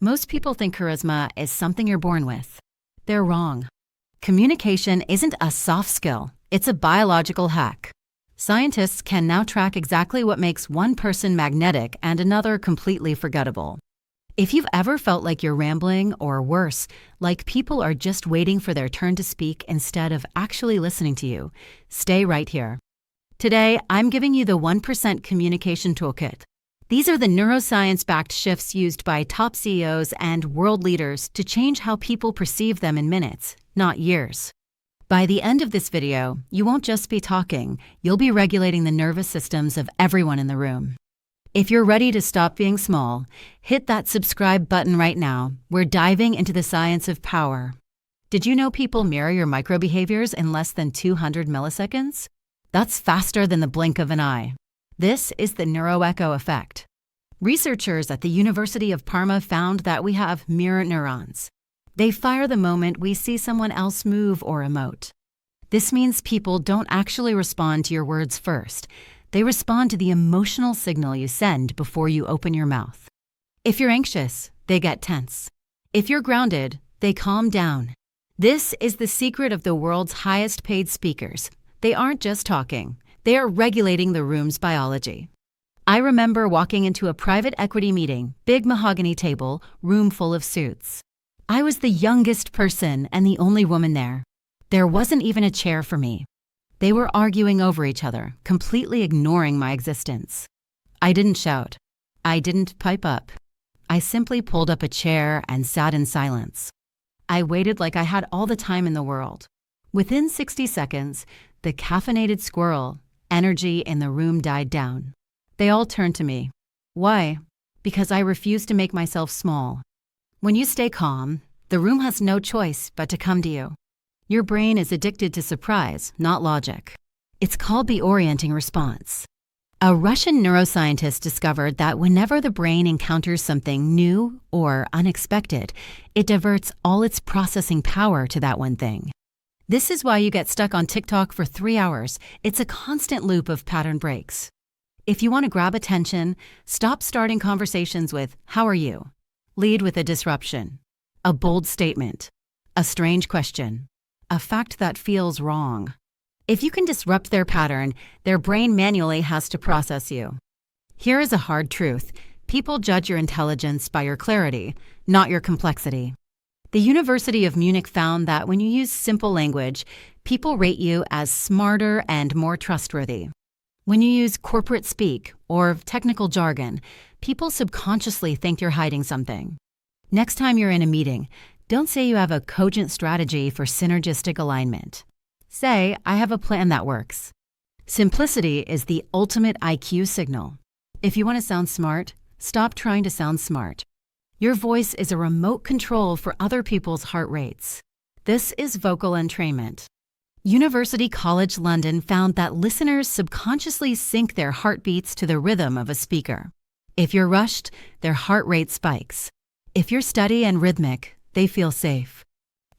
Most people think charisma is something you're born with. They're wrong. Communication isn't a soft skill, it's a biological hack. Scientists can now track exactly what makes one person magnetic and another completely forgettable. If you've ever felt like you're rambling, or worse, like people are just waiting for their turn to speak instead of actually listening to you, stay right here. Today, I'm giving you the 1% Communication Toolkit. These are the neuroscience-backed shifts used by top CEOs and world leaders to change how people perceive them in minutes, not years. By the end of this video, you won't just be talking, you'll be regulating the nervous systems of everyone in the room. If you're ready to stop being small, hit that subscribe button right now. We're diving into the science of power. Did you know people mirror your microbehaviors in less than 200 milliseconds? That's faster than the blink of an eye. This is the neuroecho effect. Researchers at the University of Parma found that we have mirror neurons. They fire the moment we see someone else move or emote. This means people don't actually respond to your words first. They respond to the emotional signal you send before you open your mouth. If you're anxious, they get tense. If you're grounded, they calm down. This is the secret of the world's highest paid speakers. They aren't just talking. They are regulating the room's biology. I remember walking into a private equity meeting, big mahogany table, room full of suits. I was the youngest person and the only woman there. There wasn't even a chair for me. They were arguing over each other, completely ignoring my existence. I didn't shout. I didn't pipe up. I simply pulled up a chair and sat in silence. I waited like I had all the time in the world. Within 60 seconds, the caffeinated squirrel energy in the room died down. They all turned to me. Why? Because I refused to make myself small. When you stay calm, the room has no choice but to come to you. Your brain is addicted to surprise, not logic. It's called the orienting response. A Russian neuroscientist discovered that whenever the brain encounters something new or unexpected, it diverts all its processing power to that one thing. This is why you get stuck on TikTok for 3 hours. It's a constant loop of pattern breaks. If you want to grab attention, stop starting conversations with, "How are you?" Lead with a disruption, a bold statement, a strange question, a fact that feels wrong. If you can disrupt their pattern, their brain manually has to process you. Here is a hard truth. People judge your intelligence by your clarity, not your complexity. The University of Munich found that when you use simple language, people rate you as smarter and more trustworthy. When you use corporate speak or technical jargon, people subconsciously think you're hiding something. Next time you're in a meeting, don't say you have a cogent strategy for synergistic alignment. Say, "I have a plan that works." Simplicity is the ultimate IQ signal. If you want to sound smart, stop trying to sound smart. Your voice is a remote control for other people's heart rates. This is vocal entrainment. University College London found that listeners subconsciously sync their heartbeats to the rhythm of a speaker. If you're rushed, their heart rate spikes. If you're steady and rhythmic, they feel safe.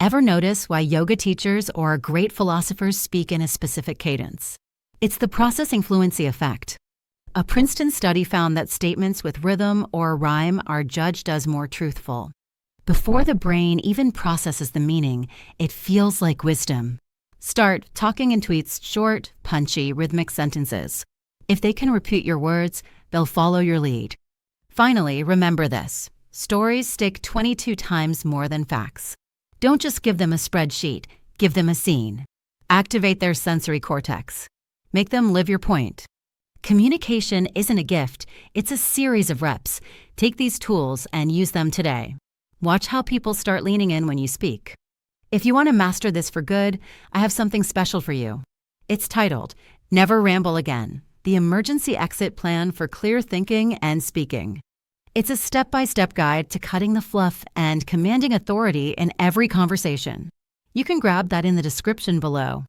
Ever notice why yoga teachers or great philosophers speak in a specific cadence? It's the processing fluency effect. A Princeton study found that statements with rhythm or rhyme are judged as more truthful. Before the brain even processes the meaning, it feels like wisdom. Start talking in tweets, short, punchy, rhythmic sentences. If they can repeat your words, they'll follow your lead. Finally, remember this. Stories stick 22 times more than facts. Don't just give them a spreadsheet, give them a scene. Activate their sensory cortex. Make them live your point. Communication isn't a gift, it's a series of reps. Take these tools and use them today. Watch how people start leaning in when you speak. If you want to master this for good, I have something special for you. It's titled, Never Ramble Again, the Emergency Exit Plan for Clear Thinking and Speaking. It's a step-by-step guide to cutting the fluff and commanding authority in every conversation. You can grab that in the description below.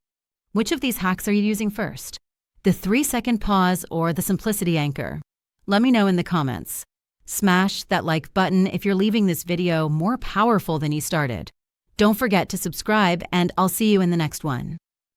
Which of these hacks are you using first? The 3-second pause or the simplicity anchor? Let me know in the comments. Smash that like button if you're leaving this video more powerful than you started. Don't forget to subscribe, and I'll see you in the next one.